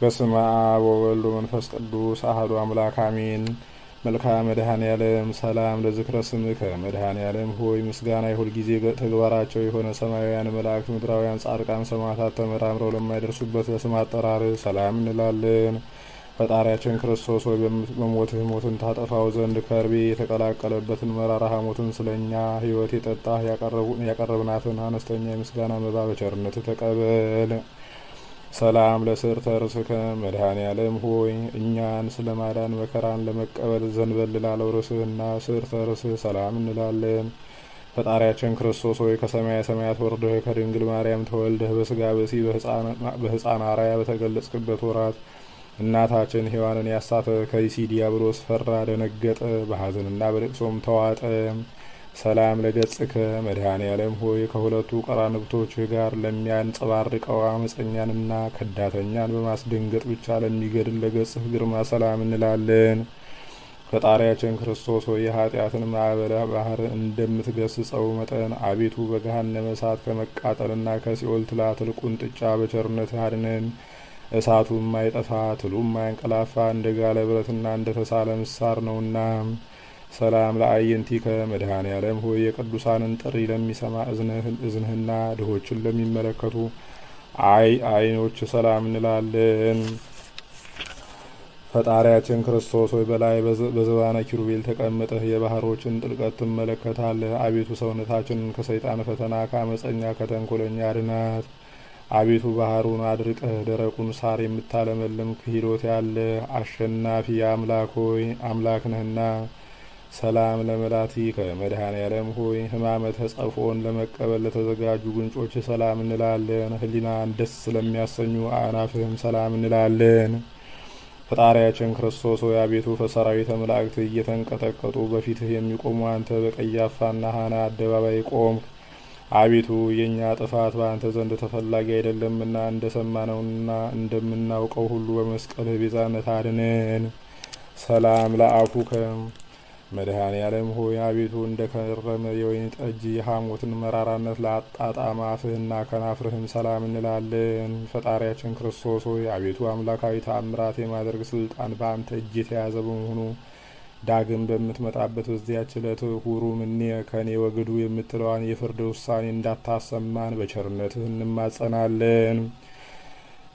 በስመ አብ ወወልድ ወመንፈስ ቅዱስ አሐዱ አምላክ አሜን። መልክዓ መድኃኔዓለም ሰላም ለዝክረ ስምከ መድኃኔዓለም ሆይ ምስጋና የሁል ጊዜ ተግባራቸው የሆነ ሰማያውያን መላእክት፣ ምድራውያን ጻድቃን፣ ሰማዕታት ተመራምረው ለማይደርሱበት ለስም አጠራር ሰላም እንላለን። ፈጣሪያችን ክርስቶስ ሆይ በሞትህ ሞትን ታጠፋው ዘንድ ከርቤ የተቀላቀለበትን መራራ ሐሞትን ስለኛ ሕይወት የጠጣህ ያቀረብናትን አነስተኛ የምስጋና መባ በቸርነት ተቀበል። ሰላም ለስርተ ርእስከ መድኃኔዓለም ሆይ እኛን ስለ ማዳን መከራን ለመቀበል ዘንበል ላለው ርእስህና ስርተ ርእስህ ሰላም እንላለን። ፈጣሪያችን ክርስቶስ ሆይ ከሰማየ ሰማያት ወርደህ ከድንግል ማርያም ተወልደህ በስጋ በሲ በሕፃን አርአያ በተገለጽክበት ወራት እናታችን ሔዋንን ያሳተ ከይሲ ዲያብሎስ ፈራ፣ ደነገጠ፣ በሐዘንና በልቅሶም ተዋጠ። ሰላም ለገጽከ መድኃኔዓለም ሆይ ከሁለቱ ቀራንብቶችህ ጋር ለሚያንጸባርቀው አመፀኛንና ከዳተኛን በማስደንገጥ ብቻ ለሚገድል ለገጽህ ግርማ ሰላም እንላለን። ፈጣሪያችን ክርስቶስ ሆይ የኃጢአትን ማዕበለ ባህር እንደምትገስጸው መጠን አቤቱ በገሃነመ እሳት ከመቃጠልና ከሲኦል ትላትል ቁንጥጫ በቸርነትህ አድነን። እሳቱ የማይጠፋ ትሉ የማያንቀላፋ እንደ ጋለ ብረትና እንደ ተሳለ ምሳር ነውና። ሰላም ለአዕይንቲከ መድኃኔዓለም ሆይ የቅዱሳንን ጥሪ ለሚሰማ እዝንህና ድሆችን ለሚመለከቱ ዓይኖች ሰላም እንላለን። ፈጣሪያችን ክርስቶስ ሆይ በላይ በዘባነ ኪሩቤል ተቀምጠህ የባህሮችን ጥልቀት ትመለከታለህ። አቤቱ ሰውነታችንን ከሰይጣን ፈተና ከአመፀኛ ከተንኮለኛ አድናት። አቤቱ ባህሩን አድርቀህ ደረቁን ሳር የምታለመልም ክሂሎት ያለ አሸናፊ አምላክ ሆይ አምላክ ነህና። ሰላም ለመላቲከ መድኃኔዓለም ሆይ ሕማመ ተጸፍኦን ለመቀበል ለተዘጋጁ ጉንጮች ሰላም እንላለን። ሕሊናን ደስ ስለሚያሰኙ አእናፍህም ሰላም እንላለን። ፈጣሪያችን ክርስቶስ ሆይ አቤቱ በሰራዊተ መላእክት እየተንቀጠቀጡ በፊትህ የሚቆሙ አንተ በቀያፋና ሐና አደባባይ ቆምክ። አቤቱ የእኛ ጥፋት በአንተ ዘንድ ተፈላጊ አይደለምና እንደሰማነውና እንደምናውቀው ሁሉ በመስቀልህ ቤዛነት አድነን። ሰላም ለአፉከ መድኃኔዓለም ሆይ አቤቱ እንደ ከረመ የወይን ጠጅ የሐሞትን መራራነት ለአጣጣመ አፍህና ከናፍርህም ሰላም እንላለን። ፈጣሪያችን ክርስቶስ ሆይ አቤቱ አምላካዊ ተአምራት የማድረግ ስልጣን በአንተ እጅ የተያዘ በመሆኑ ዳግም በምትመጣበት በዚያች ዕለት ሁሩ ምኔ ከኔ ወግዱ የምትለዋን የፍርድ ውሳኔ እንዳታሰማን በቸርነትህ እንማጸናለን።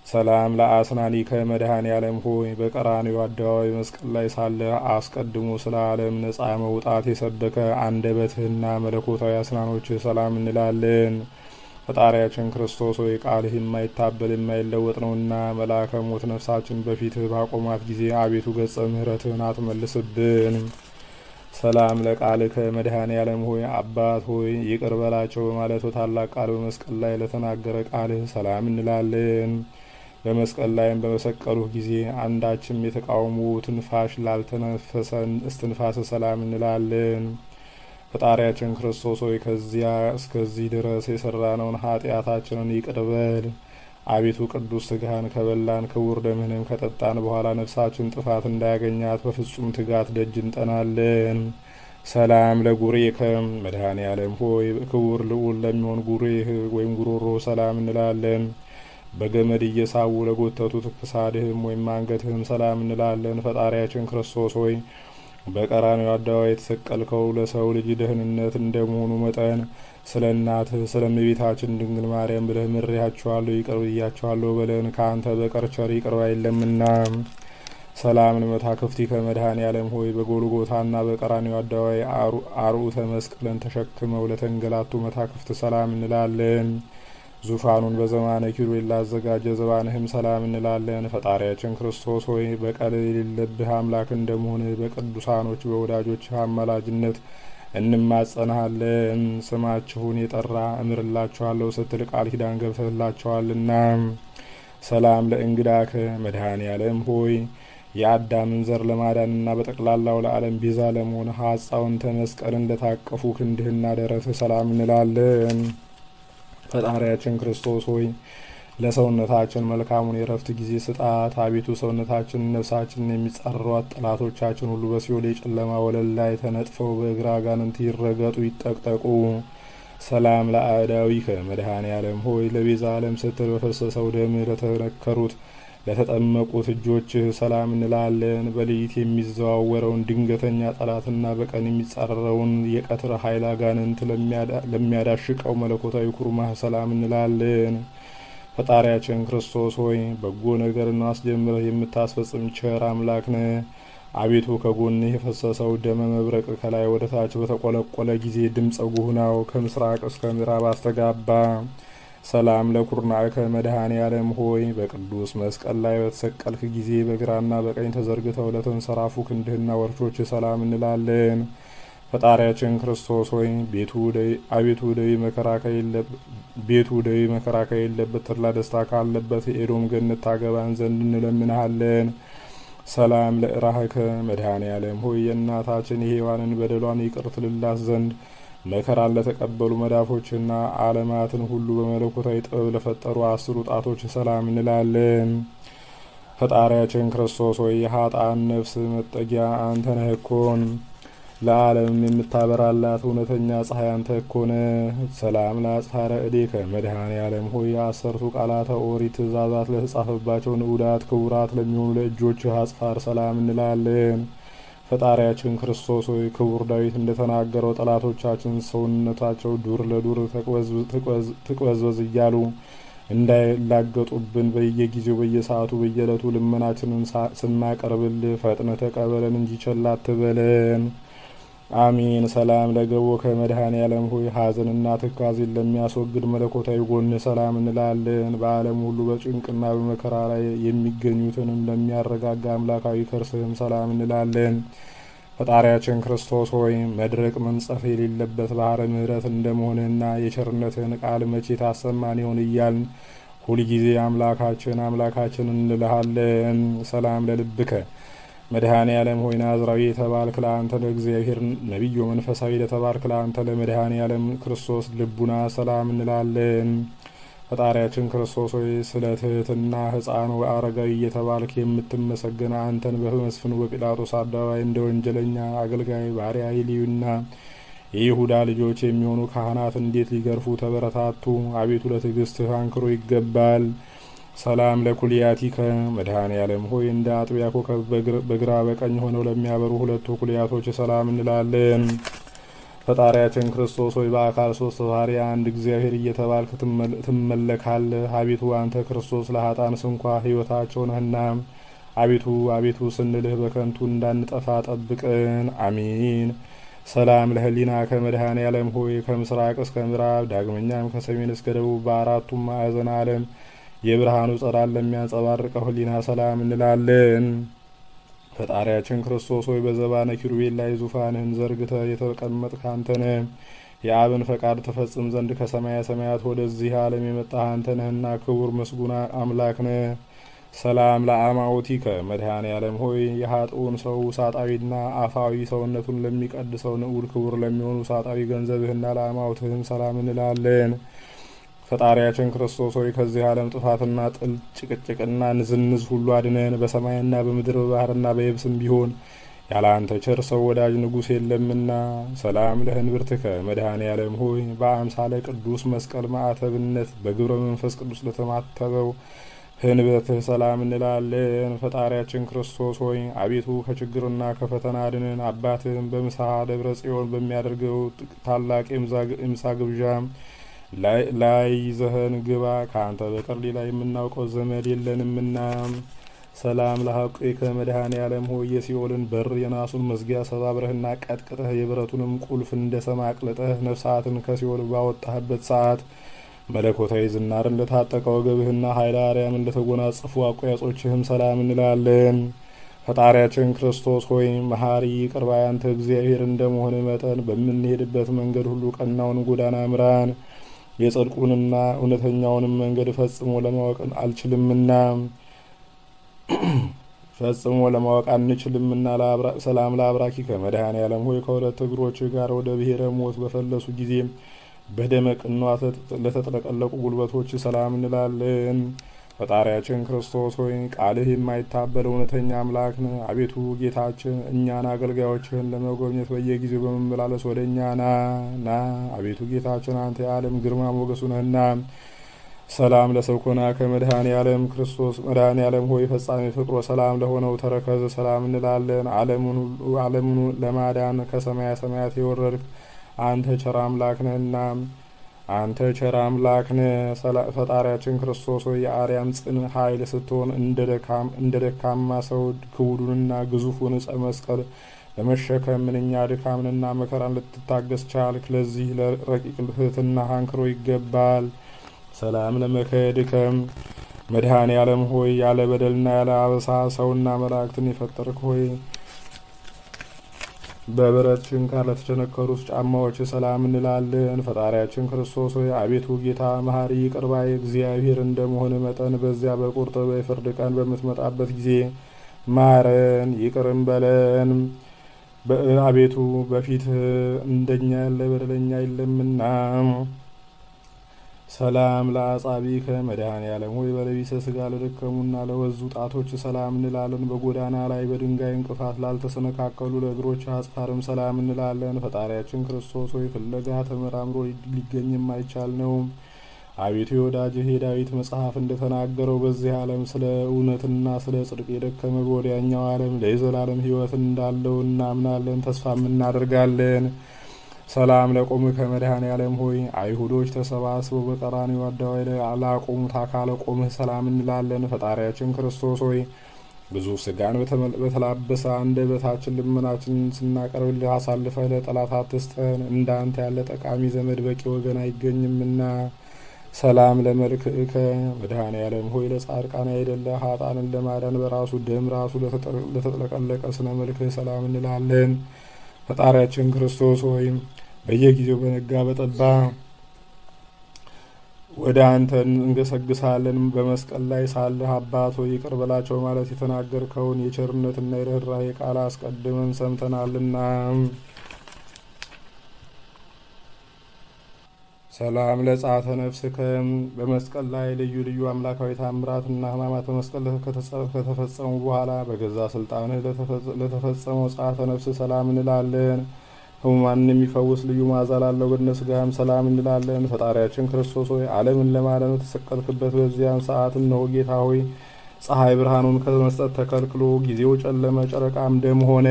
ሰላም ለአስናኒከ መድኃኔዓለም ሆይ በቀራንዮ አደባባይ መስቀል ላይ ሳለ አስቀድሞ ስለ ዓለም ነጻ መውጣት የሰበከ አንደበትህና መለኮታዊ አስናኖችህ ሰላም እንላለን። ፈጣሪያችን ክርስቶስ ሆይ ቃልህ የማይታበል የማይለወጥ ነውና መልአከ ሞት ነፍሳችን በፊትህ ባቆማት ጊዜ አቤቱ ገጸ ምሕረትህን አትመልስብን። ሰላም ለቃልከ መድኃኔዓለም ሆይ አባት ሆይ ይቅር በላቸው በማለት በታላቅ ቃል በመስቀል ላይ ለተናገረ ቃልህ ሰላም እንላለን። በመስቀል ላይም በመሰቀሉህ ጊዜ አንዳችም የተቃውሞ ትንፋሽ ላልተነፈሰ እስትንፋስ ሰላም እንላለን። ፈጣሪያችን ክርስቶስ ሆይ ከዚያ እስከዚህ ድረስ የሰራነውን ኃጢአታችንን ይቅር በል። አቤቱ ቅዱስ ስጋህን ከበላን ክቡር ደምህንም ከጠጣን በኋላ ነፍሳችን ጥፋት እንዳያገኛት በፍጹም ትጋት ደጅ እንጠናለን። ሰላም ለጉሬከ መድኃኔዓለም ሆይ ክቡር ልዑል ለሚሆን ጉሬህ ወይም ጉሮሮ ሰላም እንላለን። በገመድ እየሳቡ ለጎተቱት ክሳድህም ወይም አንገትህም ሰላም እንላለን። ፈጣሪያችን ክርስቶስ ሆይ በቀራንዮ አደባባይ የተሰቀልከው ለሰው ልጅ ደህንነት እንደመሆኑ መጠን ስለ እናትህ ስለ እመቤታችን ድንግል ማርያም ብለህ ምሬያቸዋለሁ ይቅር ብያቸዋለሁ በለን። ከአንተ በቀር ቸር ይቅር አይለምና። ሰላም ለመታክፍቲከ መድኃኔዓለም ሆይ በጎልጎታና በቀራንዮ አደባባይ አርዑተ መስቀልን ተሸክመው ለተንገላቱ መታክፍት ሰላም እንላለን። ዙፋኑን በዘማነ ኪሩቤል ላዘጋጀ ዘባንህም ሰላም እንላለን። ፈጣሪያችን ክርስቶስ ሆይ በቀል የሌለብህ አምላክ እንደመሆንህ በቅዱሳኖች በወዳጆች አማላጅነት እንማጸናሃለን። ስማችሁን የጠራ እምርላችኋለሁ ስትል ቃል ኪዳን ገብተህላቸዋልና። ሰላም ለእንግዳከ መድኃኔዓለም ሆይ የአዳምን ዘር ለማዳንና በጠቅላላው ለዓለም ቤዛ ለመሆን ሐጻውንተ መስቀል እንደታቀፉ ክንድህና ደረትህ ሰላም እንላለን። ፈጣሪያችን ክርስቶስ ሆይ ለሰውነታችን መልካሙን የረፍት ጊዜ ስጣት። አቤቱ ሰውነታችን ነፍሳችንን የሚጻረሯት ጠላቶቻችን ሁሉ በሲኦል የጨለማ ወለል ላይ ተነጥፈው በእግረ አጋንንት ይረገጡ ይጠቅጠቁ። ሰላም ለአእዳዊከ መድኃኔዓለም ሆይ ለቤዛ ዓለም ስትል በፈሰሰው ደም ለተነከሩት ለተጠመቁት እጆችህ ሰላም እንላለን። በሌሊት የሚዘዋወረውን ድንገተኛ ጠላትና በቀን የሚጻረረውን የቀትር ኃይል አጋንንት ለሚያዳሽቀው መለኮታዊ ኩርማህ ሰላም እንላለን። ፈጣሪያችን ክርስቶስ ሆይ በጎ ነገርን አስጀምረህ የምታስፈጽም ቸር አምላክ ነህ። አቤቱ ከጎንህ የፈሰሰው ደመ መብረቅ ከላይ ወደ ታች በተቆለቆለ ጊዜ ድምፀ ጉህናው ከምስራቅ እስከ ምዕራብ አስተጋባ። ሰላም ለኩርናዕከ መድኃኔ ዓለም ሆይ በቅዱስ መስቀል ላይ በተሰቀልክ ጊዜ በግራና በቀኝ ተዘርግተው ለተንሰራፉ ክንድህና ወርቾች ሰላም እንላለን። ፈጣሪያችን ክርስቶስ ሆይ አቤቱ ደዌ መከራ ከሌለበት ተድላ ደስታ ካለበት የኤዶም ገነት ታገባን ዘንድ እንለምንሃለን። ሰላም ለእራህከ መድኃኔ ዓለም ሆይ የእናታችን የሔዋንን በደሏን ይቅር ትልላት ዘንድ መከራን ለተቀበሉ መዳፎችና ዓለማትን ሁሉ በመለኮታዊ ጥበብ ለፈጠሩ 10 ጣቶች ሰላም እንላለን። ፈጣሪያችን ክርስቶስ ሆይ የኃጥአን ነፍስ መጠጊያ አንተ ነህ እኮን። ለዓለም የምታበራላት እውነተኛ ፀሐይ አንተ እኮነ። ሰላም ለአጽፋረ እዴከ መድኃኔ ዓለም ሆይ 10ቱ ቃላተ ኦሪት ትእዛዛት ለተጻፈባቸው ንዑዳት ክቡራት ለሚሆኑ ለእጆችህ አጽፋር ሰላም እንላለን። ፈጣሪያችን ክርስቶስ ሆይ ክቡር ዳዊት እንደተናገረው ጠላቶቻችን ሰውነታቸው ዱር ለዱር ትቅበዝበዝ እያሉ እንዳይላገጡብን በየጊዜው በየሰዓቱ በየዕለቱ ልመናችንን ስናቀርብልህ ፈጥነ ተቀበለን እንጂ ቸል አትበለን። አሚን። ሰላም ለገቦከ መድኃኔ ዓለም ሆይ ሐዘንና ትካዜን ለሚያስወግድ መለኮታዊ ጎን ሰላም እንላለን። በዓለም ሁሉ በጭንቅና በመከራ ላይ የሚገኙትንም ለሚያረጋጋ አምላካዊ ከርስህም ሰላም እንላለን። ፈጣሪያችን ክርስቶስ ሆይ መድረቅ መንጸፍ የሌለበት ባህረ ምሕረት እንደመሆንህና የቸርነትህን ቃል መቼ ታሰማን ይሆን እያልን ሁልጊዜ አምላካችን እንልሃለን። ሰላም ለልብከ መድኃኔ ዓለም ሆይ ናዝራዊ የተባልክ ለአንተ ለእግዚአብሔር ነቢዮ መንፈሳዊ ለተባልክ ለአንተ ለመድኃኔ ዓለም ክርስቶስ ልቡና ሰላም እንላለን። ፈጣሪያችን ክርስቶስ ሆይ ስለ ትህትና ሕፃን አረጋዊ እየተባልክ የምትመሰገን አንተን በመስፍኑ በጲላጦስ አደባባይ እንደ ወንጀለኛ አገልጋይ ባሪያ የሌዊና የይሁዳ ልጆች የሚሆኑ ካህናት እንዴት ሊገርፉ ተበረታቱ? አቤቱ ለትዕግስትህ አንክሮ ይገባል። ሰላም ለኩልያቲከ መድኃኔ ዓለም ሆይ እንደ አጥቢያ ኮከብ በግራ በቀኝ ሆነው ለሚያበሩ 2 ኩልያቶች ሰላም እንላለን። ፈጣሪያችን ክርስቶስ ሆይ በአካል 3 ባህሪ አንድ እግዚአብሔር እየተባልክ ትመለካለህ። አቤቱ አንተ ክርስቶስ ለኃጥአን ስንኳ ሕይወታቸው ነህና አቤቱ ስንልህ በከንቱ እንዳንጠፋ ጠብቅን። አሚን። ሰላም ለህሊናከ መድኃኔ ዓለም ሆይ ከምስራቅ እስከ ምዕራብ ዳግመኛም ከሰሜን እስከ ደቡብ በአራቱም ማዕዘነ ዓለም የብርሃኑ ጸዳል ለሚያንጸባርቀው ህሊና ሰላም እንላለን። ፈጣሪያችን ክርስቶስ ሆይ በዘባነ ኪሩቤል ላይ ዙፋንህን ዘርግተህ የተቀመጥክ አንተ ነህ። የአብን ፈቃድ ተፈጽም ዘንድ ከሰማየ ሰማያት ወደዚህ ዓለም የመጣህ አንተ ነህና ክቡር ምስጉና አምላክ ነህ። ሰላም ለአማውቲከ መድኃኔ ዓለም ሆይ የኃጥኡን ሰው ውሳጣዊና አፋዊ ሰውነቱን ለሚቀድሰው ንዑድ ክቡር ለሚሆኑ ውሳጣዊ ገንዘብህና ለአማውትህም ሰላም እንላለን። ፈጣሪያችን ክርስቶስ ሆይ ከዚህ ዓለም ጥፋትና ጥል ጭቅጭቅና ንዝንዝ ሁሉ አድነን። በሰማይና በምድር በባህርና በየብስም ቢሆን ያለ አንተ ቸር ሰው ወዳጅ ንጉሥ የለምና። ሰላም ለህንብርትከ መድኃኔ ዓለም ሆይ በአምሳለ ቅዱስ መስቀል ማዕተብነት በግብረ መንፈስ ቅዱስ ለተማተበው ህንበትህ ሰላም እንላለን። ፈጣሪያችን ክርስቶስ ሆይ አቤቱ ከችግርና ከፈተና አድነን። አባትህም በምስሐ ደብረ ጽዮን በሚያደርገው ታላቅ የምሳ ግብዣ ላይ ይዘኸን ግባ። ከአንተ በቀር ሌላ የምናውቀው ዘመድ የለንምና። ሰላም ለሐቁከ መድኃኔ ዓለም ሆይ የሲኦልን በር የናሱን መዝጊያ ሰባብረህና ቀጥቅጠህ የብረቱንም ቁልፍ እንደ ሰም አቅልጠህ ነፍሳትን ከሲኦል ባወጣህበት ሰዓት መለኮታዊ ዝናርን ለታጠቀ ወገብህና ኃይለ አርያም እንደተጎናጸፉ አቆያጾችህም ሰላም እንላለን። ፈጣሪያችን ክርስቶስ ሆይ መሐሪ ይቅር ባይ አንተ እግዚአብሔር እንደመሆን መጠን በምንሄድበት መንገድ ሁሉ ቀናውን ጎዳና ምራን። የጽድቁንና እውነተኛውንም መንገድ ፈጽሞ ለማወቅ አንችልምና። ሰላም ለአብራኪከ መድኃኔ ዓለም ሆይ ከሁለት እግሮች ጋር ወደ ብሔረ ሞት በፈለሱ ጊዜ በደመ ቅንዋት ለተጥለቀለቁ ጉልበቶች ሰላም እንላለን። ፈጣሪያችን ክርስቶስ ሆይ ቃልህ የማይታበል እውነተኛ አምላክ ነህ። አቤቱ ጌታችን እኛን አገልጋዮችህን ለመጎብኘት በየጊዜው በመመላለስ ወደ እኛ ና። አቤቱ ጌታችን አንተ የዓለም ግርማ ሞገሱ ነህና ሰላም ለሰኮና ከመድኃኔ ዓለም ክርስቶስ መድኃኔ ዓለም ሆይ ፈጻሜ ፍቅሮ ሰላም ለሆነው ተረከዝ ሰላም እንላለን። ዓለሙን ለማዳን ከሰማያ ሰማያት የወረድክ አንተ ቸር አምላክ ነህና አንተ ቸር አምላክ ነህ። ፈጣሪያችን ክርስቶስ ሆይ የአርያም ጽን ኃይል ስትሆን እንደ ደካማ ሰው ክቡዱንና ግዙፉን ዕፀ መስቀል ለመሸከም ምንኛ ድካምንና መከራን ልትታገስ ቻልክ። ለዚህ ለረቂቅ ትሕትና አንክሮ ይገባል። ሰላም ለመከድከም መድኃኔ ዓለም ሆይ ያለ በደልና ያለ አበሳ ሰውና መላእክትን የፈጠርክ ሆይ በብረት ችንካር ለተቸነከሩት ጫማዎች ሰላም እንላለን። ፈጣሪያችን ክርስቶስ ሆይ አቤቱ ጌታ መሐሪ ይቅር ባይ እግዚአብሔር እንደመሆን መጠን በዚያ በቁርጥ በፍርድ ቀን በምትመጣበት ጊዜ ማረን፣ ይቅርም በለን። አቤቱ በፊት እንደኛ ያለ በደለኛ የለምና። ሰላም ለአጻቢከ መድኃኔ ዓለም ሆይ በለቢሰ ስጋ ለደከሙና ለወዙ ጣቶች ሰላም እንላለን። በጎዳና ላይ በድንጋይ እንቅፋት ላልተሰነካከሉ ለእግሮች አጽፋርም ሰላም እንላለን። ፈጣሪያችን ክርስቶስ ሆይ ፍለጋ ተመራምሮ ሊገኝ የማይቻል ነው። አቤቱ የወዳጅህ የዳዊት መጽሐፍ እንደተናገረው በዚህ ዓለም ስለ እውነትና ስለ ጽድቅ የደከመ በወዲያኛው ዓለም ለዘላለም ሕይወት እንዳለው እናምናለን፣ ተስፋም እናደርጋለን። ሰላም ለቆምከ መድኃኔ ዓለም ሆይ አይሁዶች ተሰባስበው በቀራንዮ አደባባይ ላይ ላቆሙት አካለ ቆምህ ሰላም እንላለን። ፈጣሪያችን ክርስቶስ ሆይ ብዙ ስጋን በተላበሰ አንደበታችን ልመናችንን ስናቀርብልህ አሳልፈህ ለጠላት አትስጠን። እንዳንተ ያለ ጠቃሚ ዘመድ በቂ ወገን አይገኝምና። ሰላም ለመልክዕከ መድኃኔ ዓለም ሆይ ለጻድቃን አይደለ ኃጥአንን ለማዳን በራሱ ደም ራሱ ለተጥለቀለቀ ስነ መልክህ ሰላም እንላለን። ፈጣሪያችን ክርስቶስ ሆይ በየጊዜው በነጋ በጠባ ወደ አንተ እንገሰግሳለን። በመስቀል ላይ ሳለህ አባት ሆይ ይቅር በላቸው ማለት የተናገርከውን የቸርነትና የርኅራኄ ቃል አስቀድመን ሰምተናልና። ሰላም ለጻተ ነፍስከ በመስቀል ላይ ልዩ ልዩ አምላካዊ ታምራትና ሕማማት በመስቀል ከተፈጸሙ በኋላ በገዛ ስልጣንህ ለተፈጸመው ጻተ ነፍስ ሰላም እንላለን። ሕሙማንን የሚፈውስ ልዩ መዓዛ ላለው ገድለ ሥጋህም ሰላም እንላለን። ፈጣሪያችን ክርስቶስ ሆይ ዓለምን ለማዳን የተሰቀልክበት በዚያን ሰዓት እነሆ ጌታ ሆይ ፀሐይ ብርሃኑን ከመስጠት ተከልክሎ ጊዜው ጨለመ፣ ጨረቃም ደም ሆነ።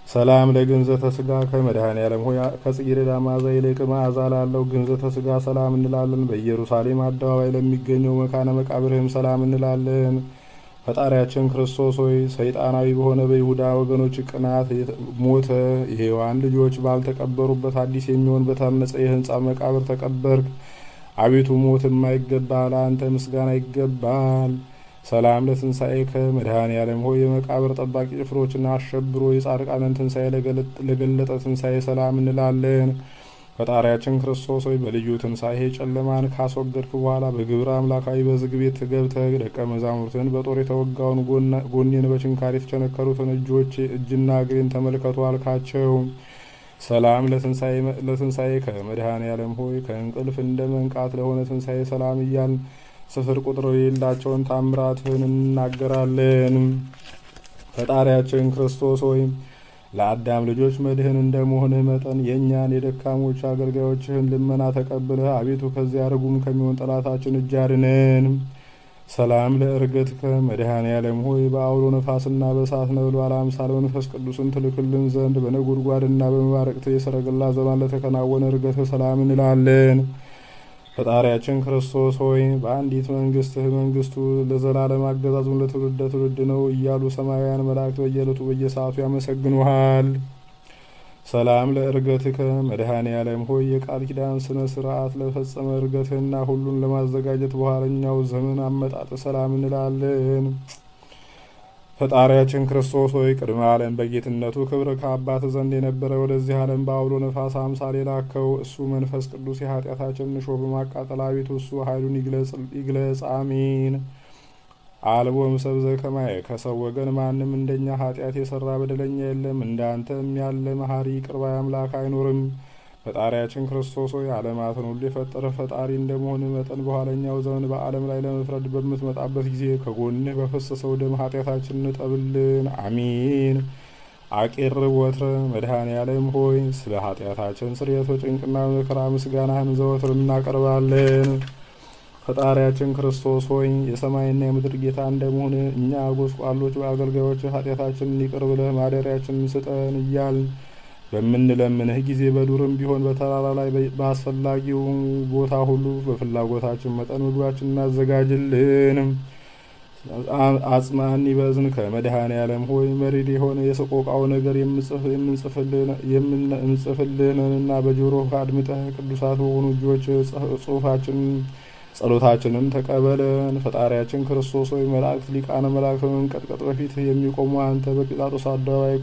ሰላም ለግንዘተ ሥጋ ከመድኃኔ ዓለም ሆይ ከጽጌረዳ መዓዛ ይልቅ መዓዛ ላለው ግንዘተ ሥጋ ሰላም እንላለን። በኢየሩሳሌም አደባባይ ለሚገኘው መካነ መቃብርህም ሰላም እንላለን። ፈጣሪያችን ክርስቶስ ሆይ ሰይጣናዊ በሆነ በይሁዳ ወገኖች ቅናት ሞተ። የሔዋን ልጆች ባልተቀበሩበት አዲስ የሚሆን በታነጸ የሕንጻ መቃብር ተቀበርክ። አቤቱ ሞት የማይገባ ለአንተ ምስጋና ይገባል። ሰላም ለትንሣኤከ መድኃኔ ዓለም ሆይ የመቃብር ጠባቂ ጭፍሮችን አሸብሮ የጻድቃንን ትንሣኤ ለገለጠ ትንሣኤ ሰላም እንላለን። ፈጣሪያችን ክርስቶስ ሆይ በልዩ ትንሣኤ ጨለማን ካስወገድክ በኋላ በግብረ አምላካዊ በዝግ ቤት ገብተህ ደቀ መዛሙርትን በጦር የተወጋውን ጎኔን በችንካር የተቸነከሩትን እጅና እግሬን ተመልከቱ አልካቸው። ሰላም ለትንሣኤ ከመድኃኔ ዓለም ሆይ ከእንቅልፍ እንደ መንቃት ለሆነ ትንሣኤ ሰላም እያልን ስፍር ቁጥር የሌላቸውን ታምራትህን እንናገራለን። ፈጣሪያችን ክርስቶስ ሆይ ለአዳም ልጆች መድህን እንደመሆንህ መጠን የእኛን የደካሞች አገልጋዮችህን ልመና ተቀብለህ አቤቱ ከዚያ ርጉም ከሚሆን ጠላታችን እጅ አድነን። ሰላም ለእርገትከ መድኃኔ ዓለም ሆይ በአውሎ ነፋስና በእሳት ነበልባል አምሳል መንፈስ ቅዱስን ትልክልን ዘንድ በነጎድጓድና በመባረቅት የሰረገላ ዘባን ለተከናወነ እርገትህ ሰላም እንላለን። ፈጣሪያችን ክርስቶስ ሆይ በአንዲት መንግስትህ መንግስቱ ለዘላለም አገዛዙን ለትውልደ ትውልድ ነው እያሉ ሰማያውያን መላእክት በየዕለቱ በየሰዓቱ ያመሰግኑሃል። ሰላም ለእርገትከ መድኃኔ ዓለም ሆይ የቃል ኪዳን ስነ ስርዓት ለፈጸመ እርገትህና ሁሉን ለማዘጋጀት በኋለኛው ዘመን አመጣጥ ሰላም እንላለን። ፈጣሪያችን ክርስቶስ ሆይ ቅድመ ዓለም በጌትነቱ ክብር ከአባት ዘንድ የነበረ ወደዚህ ዓለም በአውሎ ነፋስ አምሳል የላከው እሱ መንፈስ ቅዱስ የኃጢአታችንን እሾህ በማቃጠል አቤቱ እሱ ኃይሉን ይግለጽ። አሜን። አልቦ እምሰብእ ዘከማየ ከሰው ወገን ማንም እንደኛ ኃጢአት የሰራ በደለኛ የለም፣ እንዳንተም ያለ መሐሪ ይቅር ባይ አምላክ አይኖርም። ፈጣሪያችን ክርስቶስ ሆይ ዓለማትን ሁሉ የፈጠረ ፈጣሪ እንደመሆን መጠን በኋለኛው ዘመን በዓለም ላይ ለመፍረድ በምትመጣበት ጊዜ ከጎንህ በፈሰሰው ደም ኃጢአታችንን እጠብልን። አሚን። አቄርብ ወትረ መድኃኔ ዓለም ሆይ ስለ ኃጢአታችን ስርየት በጭንቅና መከራ ምስጋናህን ዘወትር እናቀርባለን። ፈጣሪያችን ክርስቶስ ሆይ የሰማይና የምድር ጌታ እንደመሆን እኛ ጎስቋሎች በአገልጋዮች ኃጢአታችንን ይቅር ብለህ ማደሪያችንን ስጠን እያልን በምንለምንህ ጊዜ በዱርም ቢሆን በተራራ ላይ በአስፈላጊው ቦታ ሁሉ በፍላጎታችን መጠን ምግባችንን እናዘጋጅልን። አጽማኒ በዝን ከመድኃኔ ዓለም ሆይ መሪር የሆነ የሰቆቃው ነገር የምንጽፍልንና በጆሮህ አድምጠህ ቅዱሳት በሆኑ እጆች ጽሑፋችንን ጸሎታችንን ተቀበለን። ፈጣሪያችን ክርስቶስ ሆይ መላእክት ሊቃነ መላእክት በመንቀጥቀጥ በፊት የሚቆሙ አንተ በጲላጦስ አደባባይ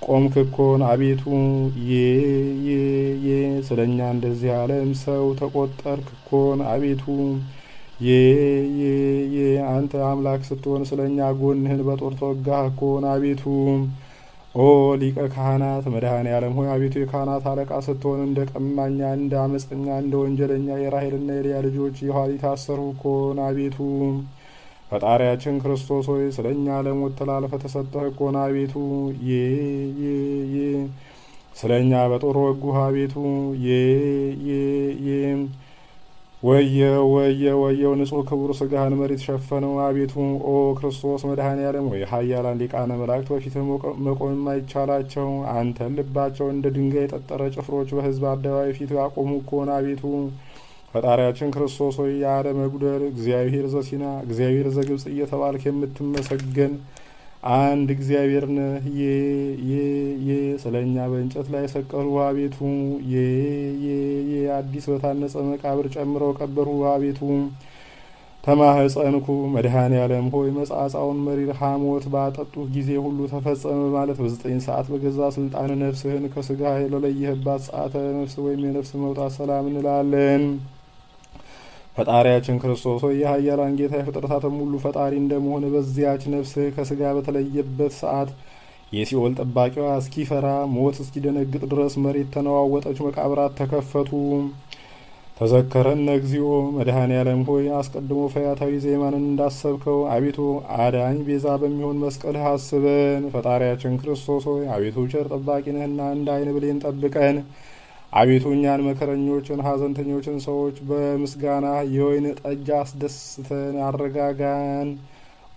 ቆምክ እኮን። አቤቱ ስለኛ እንደዚህ ዓለም ሰው ተቆጠርክ እኮን። አቤቱ አንተ አምላክ ስትሆን ስለኛ ጎንህን በጦር ተወጋህ እኮን። አቤቱ ኦ ሊቀ ካህናት መድኃኔ ዓለም ሆይ አቤቱ የካህናት አለቃ ስትሆን እንደ ቀማኛ፣ እንደ አመፀኛ፣ እንደ ወንጀለኛ የራሔልና የልያ ልጆች የኋሊት ታሰሩ እኮን። አቤቱ ፈጣሪያችን ክርስቶስ ሆይ ስለኛ ለሞት ተላልፈ ተሰጠህ እኮን። አቤቱ ስለኛ በጦር ወጉህ። አቤቱ ወየው ንጹሕ ክቡር ስጋህን መሬት ሸፈነው። አቤቱ ኦ ክርስቶስ መድኃኔ ዓለም ወይ ኃያላን ሊቃነ መላእክት በፊትህ መቆም የማይቻላቸው አንተን ልባቸው እንደ ድንጋይ የጠጠረ ጭፍሮች በሕዝብ አደባባይ ፊት አቆሙ እኮን። አቤቱ ፈጣሪያችን ክርስቶስ ሆይ ያለ መጉደል እግዚአብሔር ዘሲና እግዚአብሔር ዘግብጽ እየተባልክ የምትመሰገን አንድ እግዚአብሔር ነህ። ስለኛ በእንጨት ላይ ሰቀሉ። አቤቱ አዲስ በታነጸ መቃብር ጨምረው ቀበሩ። አቤቱ ተማህፀንኩ። መድኃኔ ዓለም ሆይ መጻጻውን መሪር ሐሞት ባጠጡህ ጊዜ ሁሉ ተፈጸመ ማለት በ9 ሰዓት በገዛ ስልጣን ነፍስህን ከስጋ ለለየህባት ሰዓተ ነፍስ ወይም የነፍስ መውጣት ሰላም እንላለን። ፈጣሪያችን ክርስቶስ ሆይ የኃያላን ጌታ የፍጥረታትም ሁሉ ፈጣሪ እንደመሆን በዚያች ነፍስህ ከስጋ በተለየበት ሰዓት የሲኦል ጠባቂዋ እስኪፈራ ሞት እስኪደነግጥ ድረስ መሬት ተነዋወጠች፣ መቃብራት ተከፈቱ። ተዘከረነ እግዚኦ መድኃኔ ዓለም ሆይ አስቀድሞ ፈያታዊ ዜማንን እንዳሰብከው አቤቱ አዳኝ ቤዛ በሚሆን መስቀልህ አስበን። ፈጣሪያችን ክርስቶስ ሆይ አቤቱ ቸር ጠባቂ ነህና እንደ ዓይን ብሌን ጠብቀን። አቤቱ እኛን መከረኞችን ሐዘንተኞችን ሰዎች በምስጋና የወይን ጠጅ አስደስተን አረጋጋን።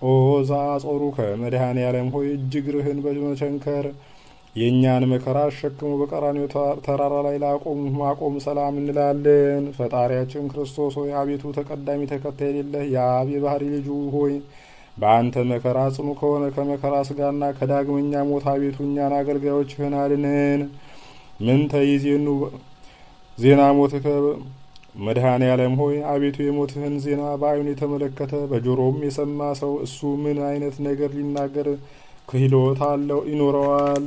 ኦ ዘአጾሩ ከመድኃኔ ዓለም ሆይ እጅግርህን በመቸንከር የእኛን መከራ አሸክሞ በቀራንዮ ተራራ ላይ ማቆም ሰላም እንላለን። ፈጣሪያችን ክርስቶስ ሆይ አቤቱ ተቀዳሚ ተከታይ የሌለህ የአብ የባህሪ ልጁ ሆይ በአንተ መከራ ጽኑ ከሆነ ከመከራ ስጋና ከዳግመኛ ሞት አቤቱ እኛን አገልጋዮችህን አድነን። ምን ተይዜኑ ዜና ሞትከ መድኃኔ ዓለም ሆይ አቤቱ የሞትህን ዜና በዓይኑ የተመለከተ በጆሮም የሰማ ሰው እሱ ምን አይነት ነገር ሊናገር ክህሎት አለው ይኖረዋል?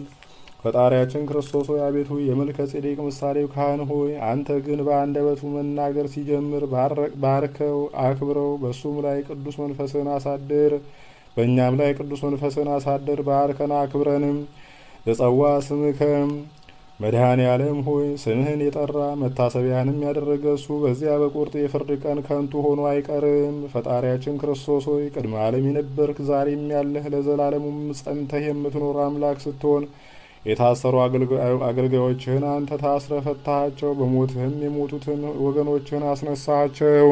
ፈጣሪያችን ክርስቶስ ሆይ አቤቱ የመልከ ጼዴቅ ምሳሌው ካህን ሆይ አንተ ግን በአንደበቱ መናገር ሲጀምር ባርከው አክብረው። በሱም ላይ ቅዱስ መንፈስን አሳድር፣ በእኛም ላይ ቅዱስ መንፈስን አሳድር። ባርከን አክብረንም። ለጸዋ ስምከም መድኃኔ ዓለም ሆይ ስምህን የጠራ መታሰቢያንም ያደረገ እሱ በዚያ በቁርጥ የፍርድ ቀን ከንቱ ሆኖ አይቀርም። ፈጣሪያችን ክርስቶስ ሆይ ቅድመ ዓለም የነበርክ ዛሬም ያለህ ለዘላለሙም ጸንተህ የምትኖር አምላክ ስትሆን የታሰሩ አገልጋዮችህን አንተ ታስረ ፈታሃቸው፣ በሞትህም የሞቱትን ወገኖችህን አስነሳሃቸው።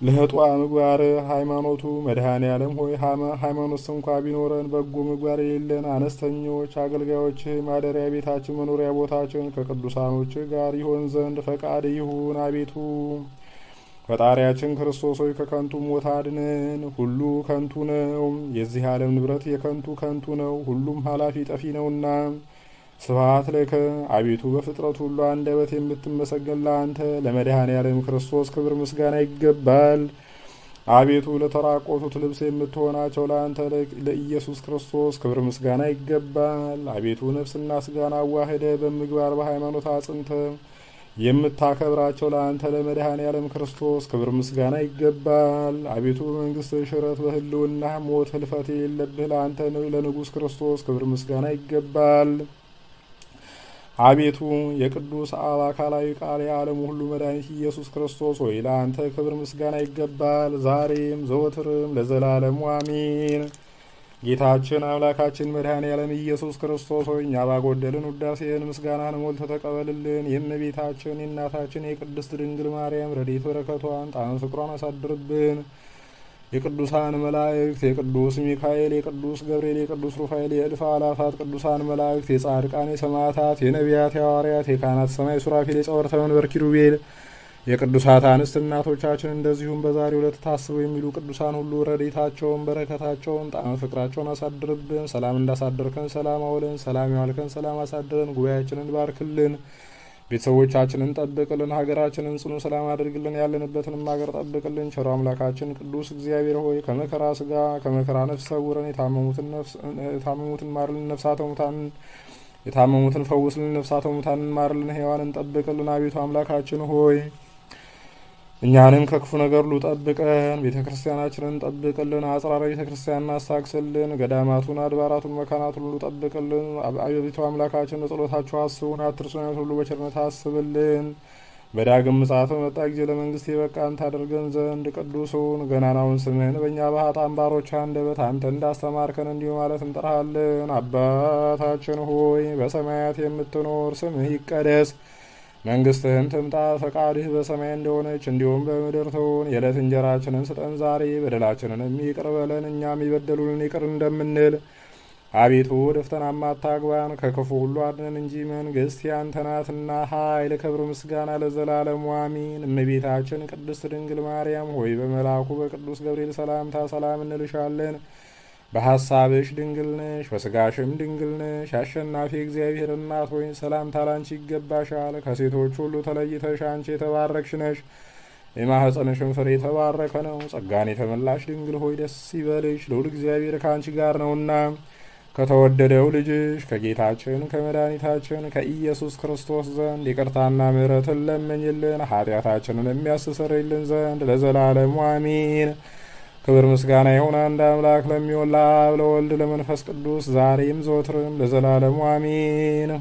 ለህጧ ምግባር ሃይማኖቱ መድኃኔ ዓለም ሆይ ሃይማኖት እንኳ ቢኖረን በጎ ምግባር የሌለን አነስተኞች አገልጋዮች ማደሪያ ቤታችን መኖሪያ ቦታችን ከቅዱሳኖች ጋር ይሆን ዘንድ ፈቃድ ይሁን። አቤቱ ፈጣሪያችን ክርስቶስ ሆይ ከከንቱ ሞት አድነን። ሁሉ ከንቱ ነው፣ የዚህ ዓለም ንብረት ከንቱ ነው፣ ሁሉም ኃላፊ ጠፊ ነውና። ስብሐት ለከ አቤቱ በፍጥረት ሁሉ አንደበት የምትመሰገን ለአንተ ለመድኃኔ ዓለም ክርስቶስ ክብር ምስጋና ይገባል። አቤቱ ለተራቆቱት ልብስ የምትሆናቸው ለአንተ ለኢየሱስ ክርስቶስ ክብር ምስጋና ይገባል። አቤቱ ነፍስና ስጋን አዋህደ በምግባር በሃይማኖት አጽንተ የምታከብራቸው ለአንተ ለመድኃኔ ዓለም ክርስቶስ ክብር ምስጋና ይገባል። አቤቱ በመንግስት ሽረት በህልውና ሞት ህልፈት የሌለብህ ለአንተ ለንጉሥ ክርስቶስ ክብር ምስጋና ይገባል። አቤቱ የቅዱስ አብ አካላዊ ቃል የዓለሙ ሁሉ መድኃኒት ኢየሱስ ክርስቶስ ሆይ ለአንተ ክብር ምስጋና ይገባል፣ ዛሬም ዘወትርም ለዘላለሙ አሜን። ጌታችን አምላካችን መድኃኔዓለም ኢየሱስ ክርስቶስ ሆይ እኛ ባጎደልን ውዳሴን ምስጋናን ሞልተህ ተቀበልልን። የእመቤታችን የእናታችን የቅድስት ድንግል ማርያም ረድኤት በረከቷን ጣዕመ ፍቅሯን አሳድርብን። የቅዱሳን መላእክት የቅዱስ ሚካኤል፣ የቅዱስ ገብርኤል፣ የቅዱስ ሩፋኤል፣ የእልፍ አእላፋት ቅዱሳን መላእክት፣ የጻድቃን፣ የሰማዕታት፣ የነቢያት፣ የሐዋርያት፣ የካህናት ሰማይ ሱራፌል፣ የጸወርተ መንበር ኪሩቤል፣ የቅዱሳት አንስት እናቶቻችን እንደዚሁም በዛሬው ዕለት ታስበው የሚሉ ቅዱሳን ሁሉ ረድኤታቸውን በረከታቸውን ጣዕመ ፍቅራቸውን አሳድርብን። ሰላም እንዳሳደርከን ሰላም አውለን፣ ሰላም ያዋልከን ሰላም አሳድረን። ጉባኤያችንን ባርክልን፣ ቤተሰቦቻችንን ጠብቅልን፣ ሀገራችንን ጽኑ ሰላም አድርግልን፣ ያለንበትንም ሀገር ጠብቅልን። ቸሮ አምላካችን ቅዱስ እግዚአብሔር ሆይ ከመከራ ስጋ ከመከራ ነፍስ ሰውረን፣ የታመሙትን ማርልን፣ ነፍሳተ ሙታንን የታመሙትን ፈውስልን፣ ነፍሳተ ሙታንን ማርልን፣ ሕያዋንን ጠብቅልን። አቤቱ አምላካችን ሆይ እኛንም ከክፉ ነገር ሁሉ ጠብቀን፣ ቤተ ክርስቲያናችንን ጠብቅልን፣ አጽራረ ቤተ ክርስቲያንን አሳክስልን፣ ገዳማቱን፣ አድባራቱን፣ መካናቱን ሁሉ ጠብቅልን። አቤቱ አምላካችን በጸሎታችሁ አስቡን፣ አትርሱን፣ ሁሉ በቸርነት አስብልን። በዳግም ምጽአት በመጣ ጊዜ ለመንግስት የበቃን ታደርገን ዘንድ ቅዱሱን ገናናውን ስምህን በእኛ በኃጥአን ባሮች አንደበት አንተ እንዳስተማርከን እንዲሁ ማለት እንጠራሃለን። አባታችን ሆይ በሰማያት የምትኖር ስምህ ይቀደስ፣ መንግስትህን ትምጣ፣ ፈቃድህ በሰማይ እንደሆነች እንዲሁም በምድር ትሁን። የዕለት እንጀራችንን ስጠን ዛሬ፣ በደላችንን ይቅር በለን እኛም የበደሉንን ይቅር እንደምንል። አቤቱ ወደ ፈተናም አታግባን ከክፉ ሁሉ አድነን እንጂ መንግስት ያንተ ናትና፣ ኃይል፣ ክብር፣ ምስጋና ለዘላለሙ አሜን። እመቤታችን ቅድስት ድንግል ማርያም ሆይ በመልአኩ በቅዱስ ገብርኤል ሰላምታ ሰላም እንልሻለን። በሐሳብሽ ድንግል ነሽ፣ በስጋሽም ድንግል ነሽ። አሸናፊ እግዚአብሔር እናት ሆይ ሰላምታ ላንቺ ይገባሻል። ከሴቶች ሁሉ ተለይተሽ አንቺ የተባረክሽ ነሽ፣ የማኅፀንሽም ፍሬ የተባረከ ነው። ጸጋን የተመላሽ ድንግል ሆይ ደስ ይበልሽ፣ ልዑል እግዚአብሔር ከአንቺ ጋር ነውና ከተወደደው ልጅሽ ከጌታችን ከመድኃኒታችን ከኢየሱስ ክርስቶስ ዘንድ ይቅርታና ምሕረትን ለምኝልን ኃጢአታችንን የሚያስተሰርይልን ዘንድ ለዘላለሙ አሜን። ክብር ምስጋና ይሁን አንድ አምላክ ለሚሆን ለአብ ለወልድ ለመንፈስ ቅዱስ ዛሬም ዘወትርም ለዘላለሙ አሜን።